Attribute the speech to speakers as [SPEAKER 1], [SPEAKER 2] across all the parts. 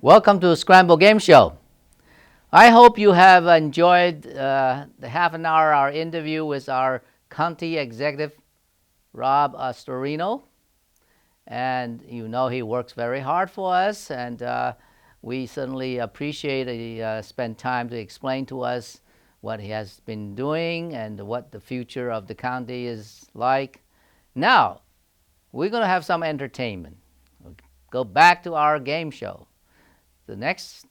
[SPEAKER 1] Welcome to the Scramble Game Show. I hope you have enjoyed the half an hour our interview with our county executive, Rob Astorino. And you know he works very hard for us, and we certainly appreciate he spent time to explain to us what he has been doing and what the future of the county is like. Now, we're going to have some entertainment. We'll go back to our game show. The next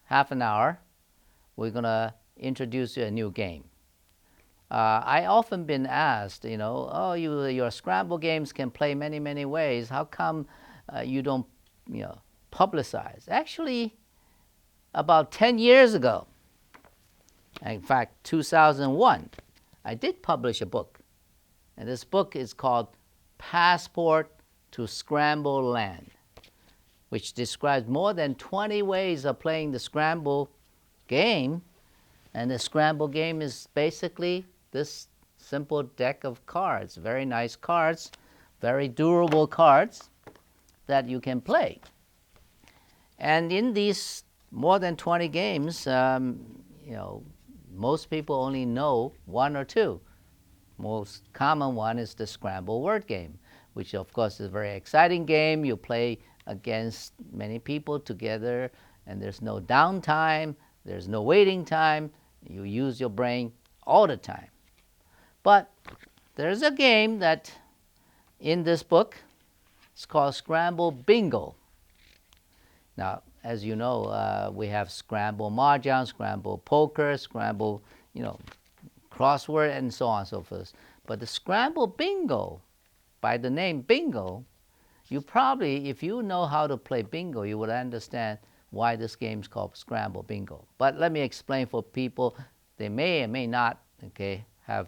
[SPEAKER 1] half an hour, we're going to introduce you a new game. I often been asked, your Scramble games can play many ways. How come you don't, publicize? Actually, about 10 years ago, in fact, 2001, I did publish a book. And this book is called Passport to Scramble Land, which describes more than 20 ways of playing the Scramble game. And the Scramble game is basically this simple deck of cards, very nice cards, very durable cards that you can play. And in these more than 20 games, most people only know one or two. Most common one is the Scramble Word Game, which of course is a very exciting game. You play against many people together, and there's no downtime, there's no waiting time. You use your brain all the time. But there's a game that in this book, it's called Scramble Bingo. Now, as you know, we have Scramble Mahjong, Scramble Poker, Scramble, crossword, and so on and so forth. But the Scramble Bingo, by the name Bingo, you probably, if you know how to play bingo, you would understand why this game is called Scramble Bingo. But let me explain for people, they may or may not, have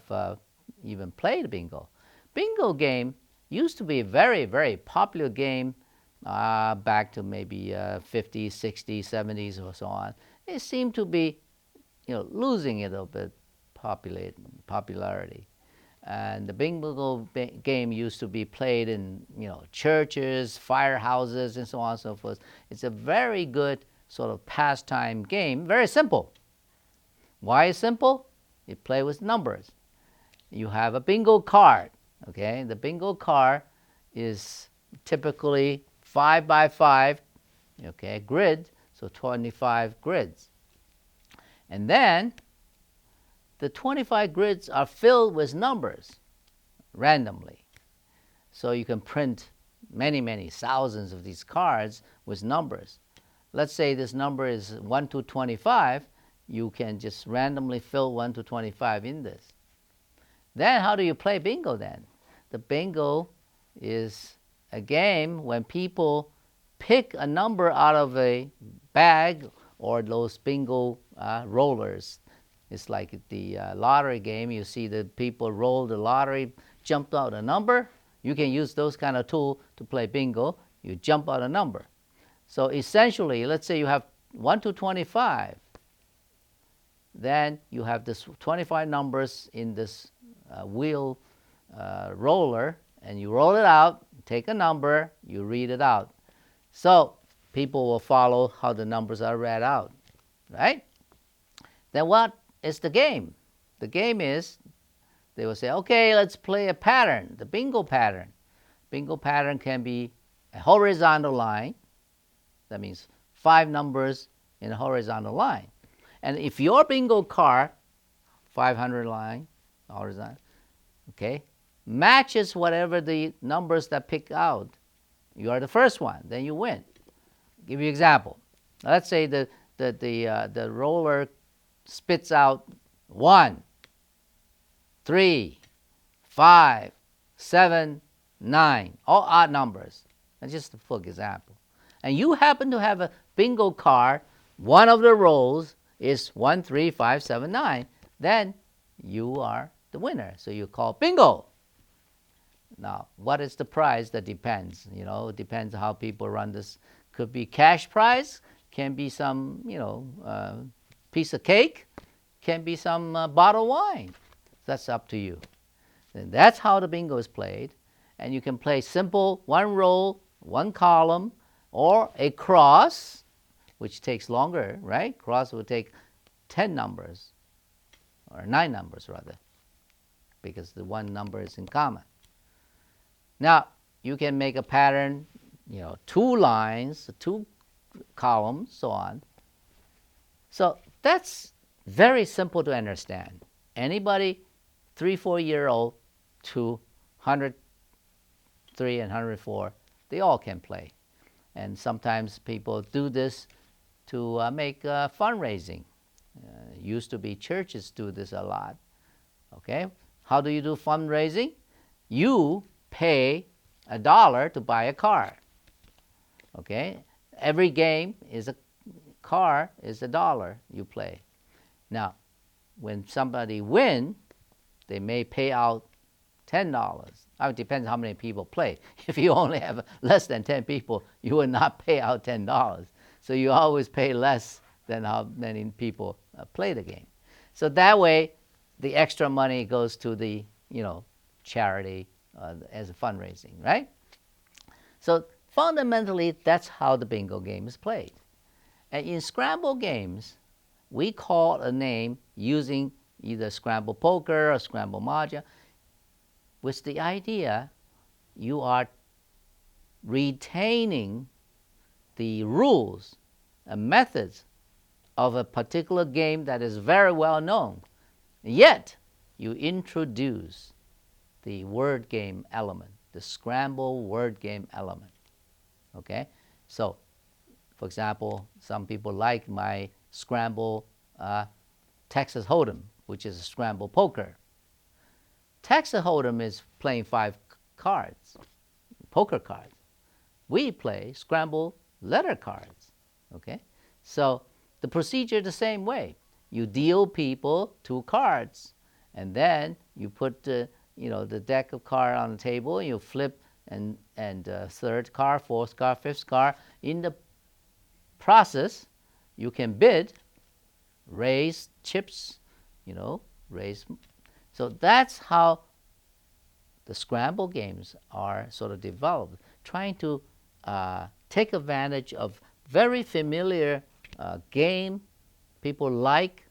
[SPEAKER 1] even played bingo. Bingo game used to be a very popular game back to maybe 50s, 60s, 70s, or so on. It seemed to be, losing a little bit popularity. And the bingo game used to be played in, churches, firehouses, and so on and so forth. It's a very good sort of pastime game, very simple. Why is simple? You play with numbers. You have a bingo card, okay? The bingo card is typically 5 by 5, grid, so 25 grids. And then the 25 grids are filled with numbers randomly. So you can print many thousands of these cards with numbers. Let's say this number is 1 to 25. You can just randomly fill 1 to 25 in this. Then how do you play bingo then? The bingo is a game when people pick a number out of a bag or those bingo rollers. It's like the lottery game. You see the people roll the lottery, jump out a number. You can use those kind of tool to play bingo. You jump out a number. So essentially, let's say you have 1 to 25. Then you have this 25 numbers in this wheel roller, and you roll it out, take a number, you read it out. So people will follow how the numbers are read out, right? Then what is the game? The game is, they will say, okay, let's play a pattern, the bingo pattern. Bingo pattern can be a horizontal line. That means 5 numbers in a horizontal line. And if your bingo card, 500 line, horizontal, matches whatever the numbers that pick out, you are the first one, then you win. I'll give you an example. Let's say the roller spits out 1, 3, 5, 7, 9, all odd numbers. That's just a full example. And you happen to have a bingo card, one of the rolls is 1, 3, 5, 7, 9, then you are the winner. So you call bingo. Now, what is the prize? That depends. It depends how people run this. Could be cash prize, can be some, piece of cake, can be some bottle of wine. That's up to you. And that's how the bingo is played. And you can play simple, one roll, one column, or a cross, which takes longer, right? Cross will take 10 numbers, or 9 numbers rather, because the one number is in common. Now, you can make a pattern, 2 lines, 2 columns, so on. So that's very simple to understand. Anybody 3-4-year-old to 103 and 104, they all can play. And sometimes people do this to make fundraising. Used to be churches do this a lot. Okay, how do you do fundraising? You pay $1 to buy a car. Okay, every game is a car is $1 you play. Now, when somebody wins, they may pay out $10. It depends how many people play. If you only have less than 10 people, you will not pay out $10. So you always pay less than how many people play the game. So that way, the extra money goes to the charity as a fundraising, right? So fundamentally, that's how the bingo game is played. And in Scramble games, we call a name using either Scramble Poker or Scramble Mahjong, with the idea you are retaining the rules and methods of a particular game that is very well known. Yet, you introduce the word game element, the Scramble word game element. Okay? So, for example, some people like my Scramble Texas Hold'em, which is a Scramble Poker. Texas Hold'em is playing 5 cards, poker cards. We play Scramble letter cards. Okay? So the procedure the same way. You deal people 2 cards, and then you put the deck of cards on the table, and you flip and third card, fourth card, fifth card. In the process, you can bid, raise chips, raise. So that's how the Scramble games are sort of developed, trying to take advantage of very familiar game people like,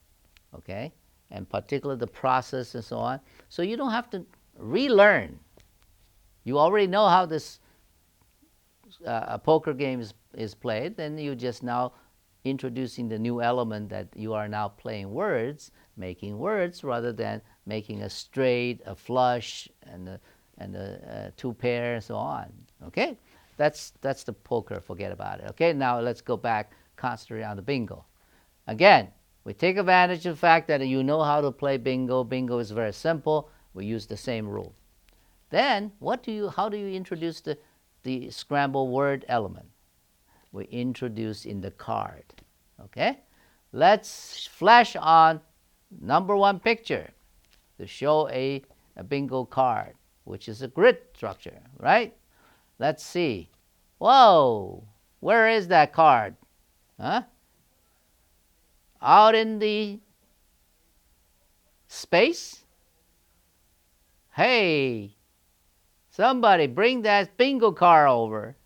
[SPEAKER 1] okay, and particularly the process and so on. So you don't have to relearn. You already know how this a poker game is played, then you just now introducing the new element that you are now playing words, making words rather than making a straight, a flush, and a 2 pair and so on. Okay, that's the poker. Forget about it. Okay, now let's go back, concentrate on the bingo. Again, we take advantage of the fact that you know how to play bingo. Bingo is very simple. We use the same rule. Then how do you introduce the Scramble word element? We introduce in the card. Okay, let's flash on number 1 picture to show a bingo card, which is a grid structure, right? Let's see. Whoa, where is that card? Huh? Out in the space? Hey, somebody bring that bingo card over.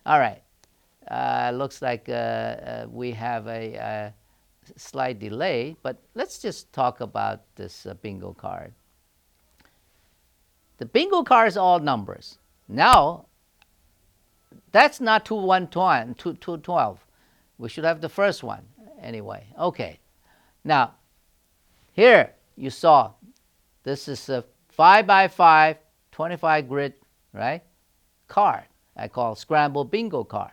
[SPEAKER 1] All right. Looks like we have a slight delay, but let's just talk about this bingo card. The bingo card is all numbers. Now, that's not 212. We should have the first one anyway. Okay. Now, here you saw this is a 5x5, 25 grid, right? Card. I call Scramble Bingo card.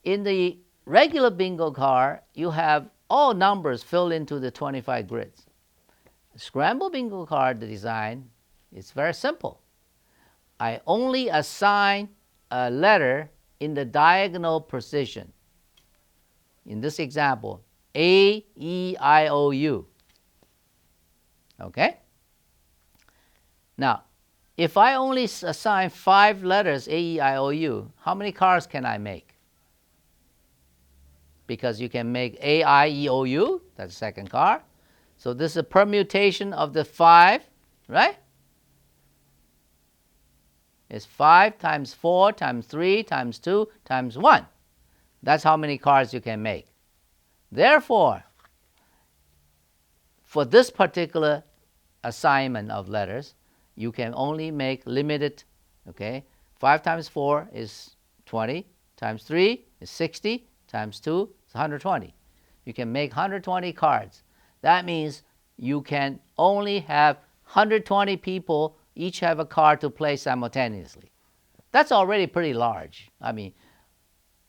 [SPEAKER 1] In the regular bingo card, you have all numbers filled into the 25 grids. Scramble Bingo card, the design, is very simple. I only assign a letter in the diagonal position. In this example, A, E, I, O, U. Okay? Now, if I only assign 5 letters, A, E, I, O, U, how many cards can I make? Because you can make A, I, E, O, U, that's the second card. So this is a permutation of the 5, right? It's 5 times 4 times 3 times 2 times 1. That's how many cards you can make. Therefore, for this particular assignment of letters, you can only make limited, okay? 5 times 4 is 20, times 3 is 60, times 2 is 120. You can make 120 cards. That means you can only have 120 people each have a card to play simultaneously. That's already pretty large. I mean,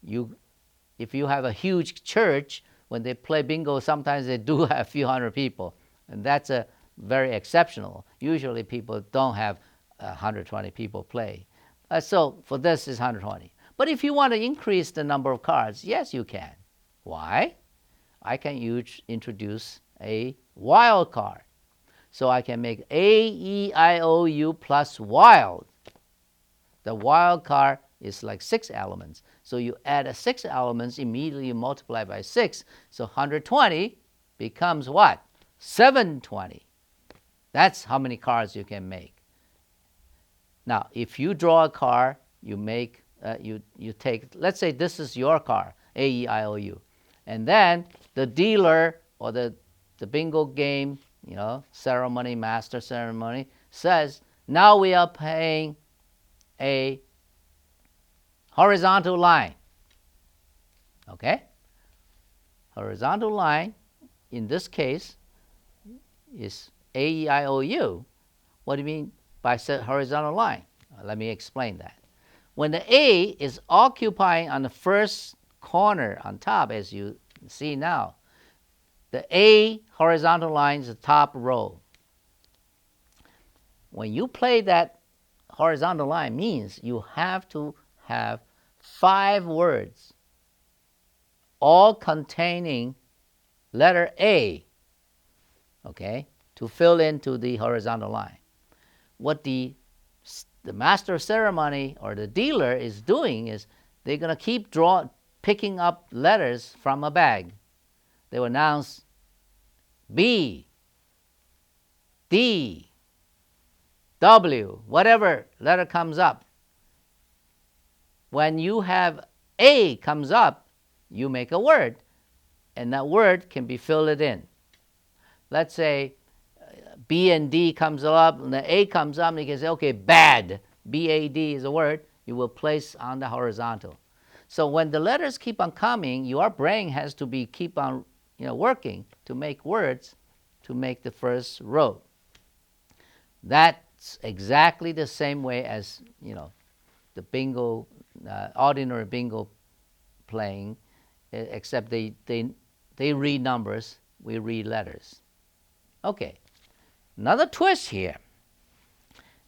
[SPEAKER 1] if you have a huge church, when they play bingo, sometimes they do have a few hundred people, and that's a very exceptional. Usually people don't have 120 people play. So for this is 120. But if you want to increase the number of cards, yes, you can. Why? I can introduce a wild card. So I can make A, E, I, O, U plus wild. The wild card is like 6 elements. So you add 6 elements, immediately you multiply by 6. So 120 becomes what? 720. That's how many cards you can make. Now, if you draw a card, you make, you take, let's say this is your card, A, E, I, O, U. And then the dealer or the bingo game, ceremony, master ceremony, says, now we are playing a horizontal line. Okay? Horizontal line, in this case, is A, E, I, O, U. What do you mean by horizontal line? Let me explain that. When the A is occupying on the first corner on top, as you see now, the A horizontal line is the top row. When you play that horizontal line, means you have to have 5 words, all containing letter A, okay, to fill into the horizontal line. What the master of ceremony or the dealer is doing is they're going to keep picking up letters from a bag. They will announce B, D, W, whatever letter comes up. When you have A comes up, you make a word, and that word can be filled in. Let's say B and D comes up, and the A comes up, and you can say, okay, bad. B-A-D is a word you will place on the horizontal. So when the letters keep on coming, your brain has to keep on working to make words to make the first row. That's exactly the same way as the bingo, ordinary bingo playing, except they read numbers, we read letters. Okay, another twist here.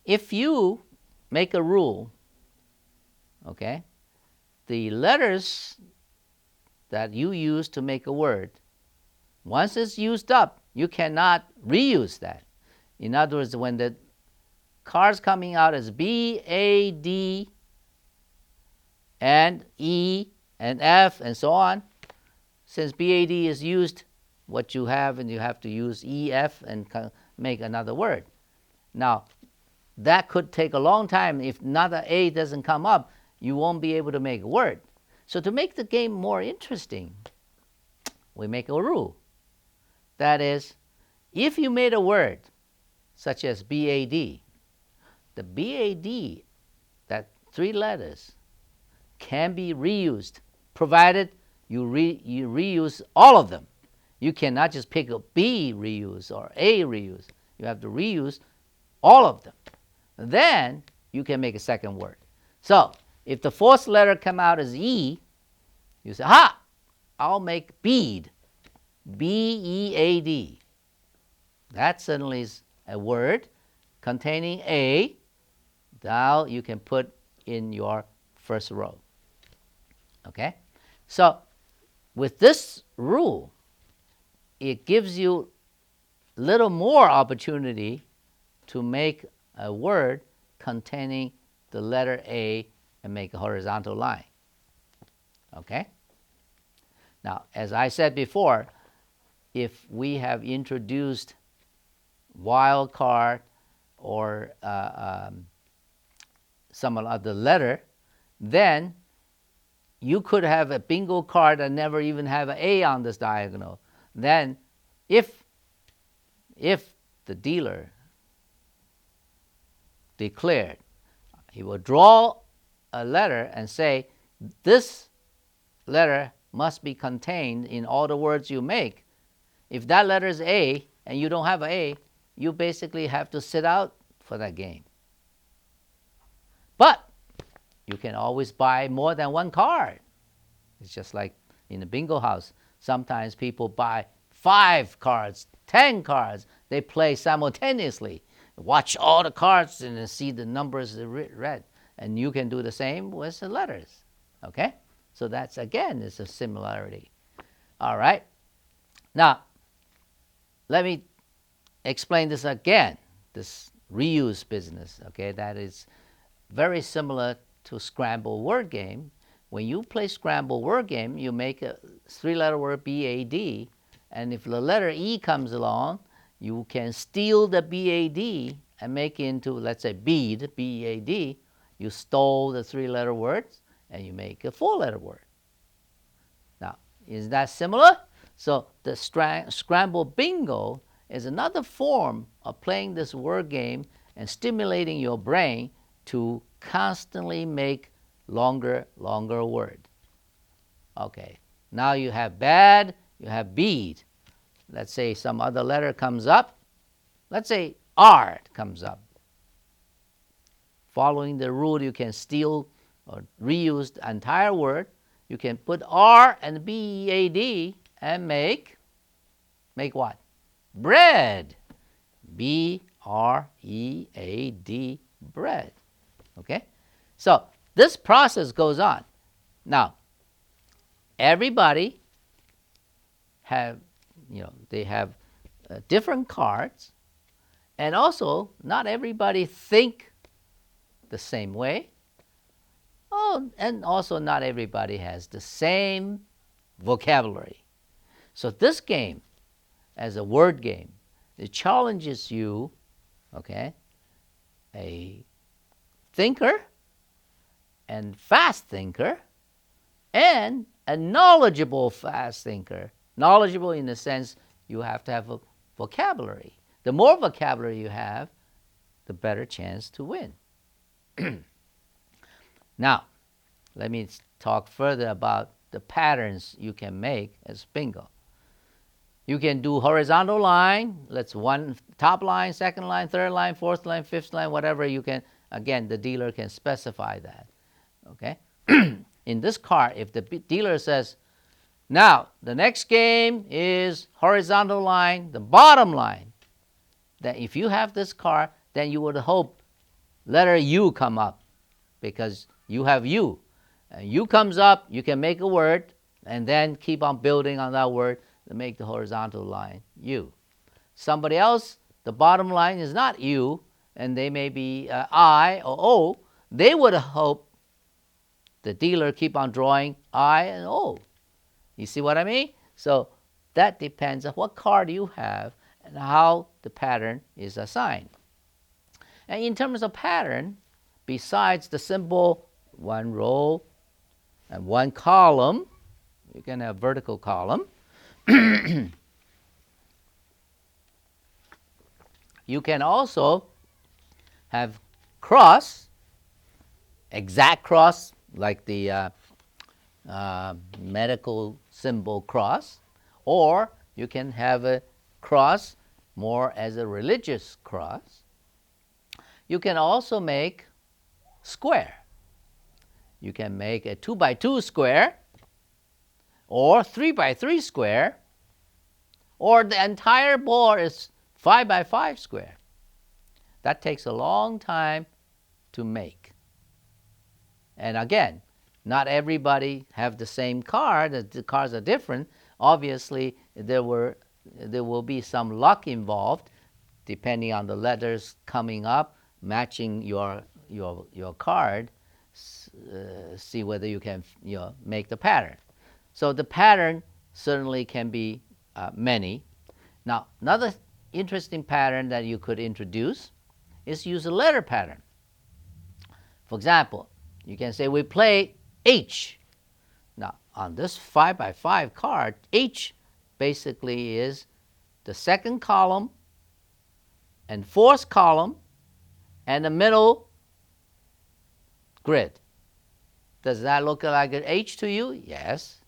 [SPEAKER 1] If you make a rule, okay, the letters that you use to make a word, once it's used up, you cannot reuse that. In other words, when the cards coming out as B, A, D, and E, and F, and so on, since BAD is used, what you have, and you have to use EF and make another word. Now, that could take a long time. If another A doesn't come up, you won't be able to make a word. So to make the game more interesting, we make a rule. That is, if you made a word, such as BAD, the BAD, that 3 letters, can be reused, provided you reuse all of them. You cannot just pick a B reuse or A reuse. You have to reuse all of them. Then you can make a second word. So if the 4th letter come out as E, you say, ha, I'll make bead, B-E-A-D. That certainly is a word containing A. Now you can put in your first row. Okay? So with this rule, it gives you a little more opportunity to make a word containing the letter A and make a horizontal line. Okay? Now, as I said before, if we have introduced wild card or some other letter, then you could have a bingo card and never even have an A on this diagonal. Then if the dealer declared, he will draw a letter and say, this letter must be contained in all the words you make. If that letter is A and you don't have an A, you basically have to sit out for that game. But you can always buy more than one card. It's just like in the bingo house. Sometimes people buy 5 cards, 10 cards. They play simultaneously. Watch all the cards and see the numbers read. And you can do the same with the letters. Okay? So that's, again, is a similarity. All right? Now, let me explain this again, this reuse business. Okay? That is very similar to Scramble Word Game. When you play Scramble Word Game, you make a 3-letter word BAD, and if the letter E comes along, you can steal the BAD and make it into, let's say, bead, B-E-A-D. You stole the 3-letter words, and you make a 4-letter word. Now, is that similar? So the Scramble Bingo is another form of playing this word game and stimulating your brain to constantly make longer word. Okay, now you have bad, you have bead. Let's say some other letter comes up. Let's say R comes up. Following the rule, you can steal or reuse the entire word. You can put R and B-E-A-D and make what? Bread. B-R-E-A-D, bread. Okay? So this process goes on. Now, everybody have, they have different cards, and also not everybody think the same way. Oh, and also not everybody has the same vocabulary. So this game, as a word game, it challenges you, okay, a thinker and fast thinker and a knowledgeable fast thinker. Knowledgeable in the sense you have to have a vocabulary. The more vocabulary you have, the better chance to win. Now, let me talk further about the patterns you can make as bingo. You can do horizontal line. Let's one top line, second line, third line, fourth line, fifth line, whatever you can. Again, the dealer can specify that. Okay? In this card, if the dealer says, now the next game is horizontal line, the bottom line, then if you have this card, then you would hope letter U come up because you have U. And U comes up, you can make a word, and then keep on building on that word to make the horizontal line U. Somebody else, the bottom line is not U, and they may be I or O. They would hope the dealer keep on drawing I and O. You see what I mean? So that depends on what card you have and how the pattern is assigned. And in terms of pattern, besides the simple one row and one column, you can have vertical column. You can also have cross, exact cross, like the medical symbol cross, or you can have a cross more as a religious cross. You can also make square. You can make a 2x2 square, or 3x3 square, or the entire board is 5x5 square. That takes a long time to make. And again, not everybody have the same card. The cards are different. Obviously, there will be some luck involved, depending on the letters coming up, matching your card. See whether you can make the pattern. So the pattern certainly can be many. Now, another interesting pattern that you could introduce is use a letter pattern. For example, you can say we play H. on this 5 by 5 card, H basically is the second column and fourth column and the middle grid. Does that look like an H to you? Yes.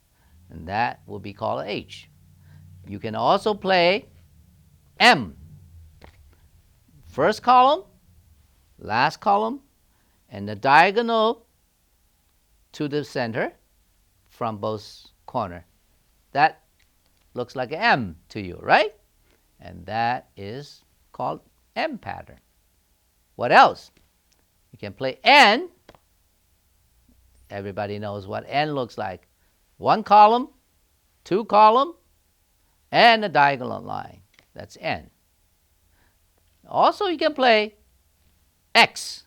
[SPEAKER 1] And that will be called an H. You can also play M. First column, last column, and the diagonal to the center from both corners. That looks like an M to you, right? And that is called M pattern. What else? You can play N. Everybody knows what N looks like. One column, two column, and a diagonal line. That's N. Also, you can play X.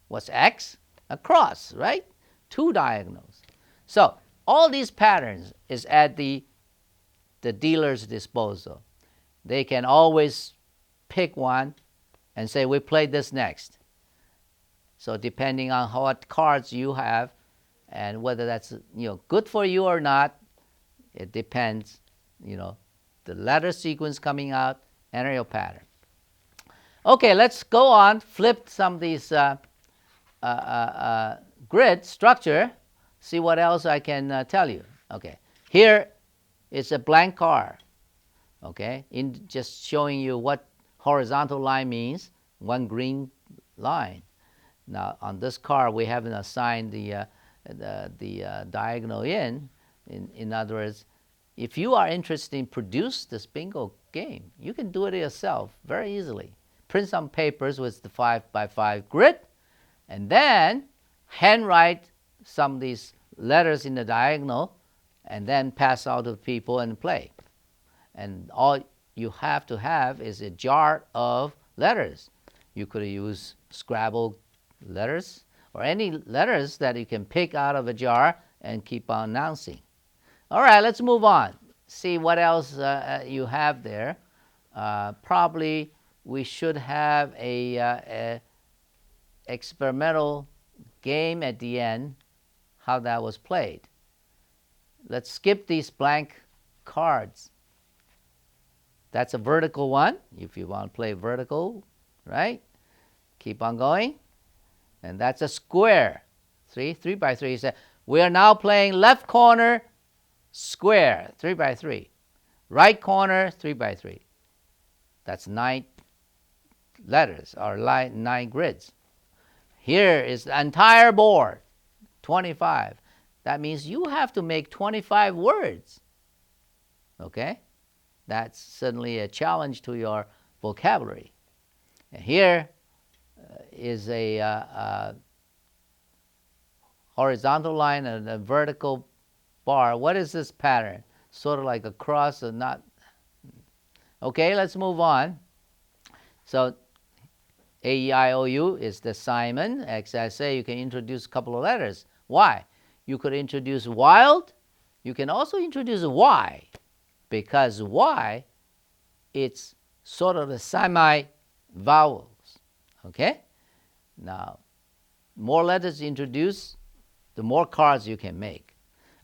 [SPEAKER 1] What's X? A cross, right? Two diagonals. So all these patterns is at the dealer's disposal. They can always pick one and say, we play this next. So depending on what cards you have and whether that's good for you or not, it depends, the letter sequence coming out and your pattern. Okay, let's go on, flip some of these grid structure, see what else I can tell you. Okay, here is a blank card. Okay, just showing you what horizontal line means, one green line. Now on this card we haven't assigned the diagonal in other words, if you are interested in produce this bingo game, you can do it yourself very easily. Print some papers with the 5 by 5 grid, and then handwrite some of these letters in the diagonal, and then pass out to people and play. And all you have to have is a jar of letters. You could use Scrabble letters or any letters that you can pick out of a jar and keep on announcing. All right, let's move on. See what else you have there. Probably we should have a experimental game at the end, how that was played. Let's skip these blank cards. That's a vertical one, if you want to play vertical, right? Keep on going. And that's a square. 3 by 3. So we are now playing left corner, square, 3 by 3. Right corner, 3 by 3. That's 9 letters, or 9 grids. Here is the entire board, 25. That means you have to make 25 words. Okay? That's certainly a challenge to your vocabulary. And here is a horizontal line and a vertical bar. What is this pattern? Sort of like a cross or not? Okay, let's move on. So A-E-I-O-U is the Simon. As I say, you can introduce a couple of letters. Why? You could introduce wild. You can also introduce Y, because Y, it's sort of the semi-vowels. Okay? Now, more letters introduced, the more cards you can make.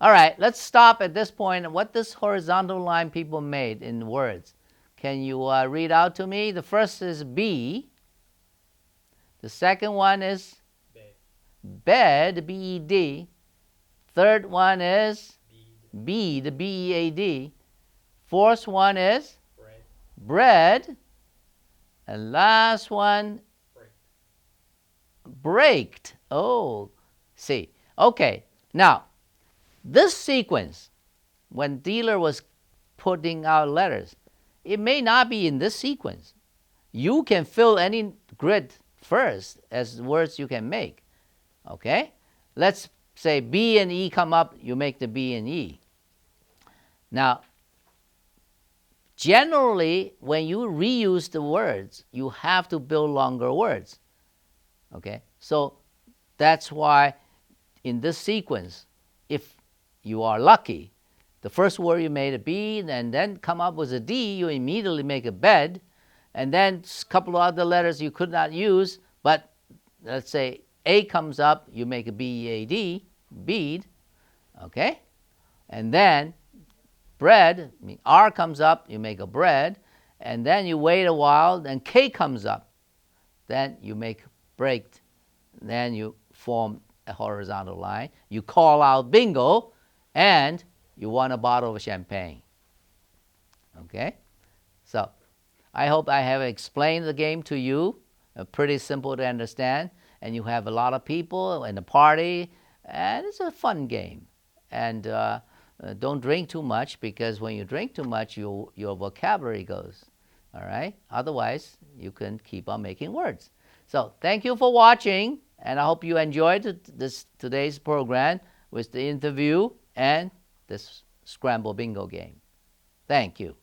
[SPEAKER 1] All right, let's stop at this point. What this horizontal line people made in words. Can you read out to me? The first is B. The second one is bed, B-E-D. Third one is bead, B-E-A-D. Fourth one is bread. And last one, braked. Oh, see. Okay, now, this sequence, when dealer was putting out letters, it may not be in this sequence. You can fill any grid first as words you can make. Okay? Let's say B and E come up, you make the B and E. Now, generally, when you reuse the words, you have to build longer words. Okay? So that's why in this sequence, if you are lucky, the first word you made a B, and then come up with a D, you immediately make a bed, and then a couple of other letters you could not use, but let's say A comes up, you make a B-E-A-D, bead, okay? And then bread, R comes up, you make a bread, and then you wait a while, then K comes up. Then you make break, then you form a horizontal line. You call out bingo, and you won a bottle of champagne. Okay? So I hope I have explained the game to you. Pretty simple to understand, and you have a lot of people in a party, and it's a fun game. And don't drink too much, because when you drink too much, your vocabulary goes. All right? Otherwise, you can keep on making words. So thank you for watching, and I hope you enjoyed today's program with the interview and this Scramble Bingo game. Thank you.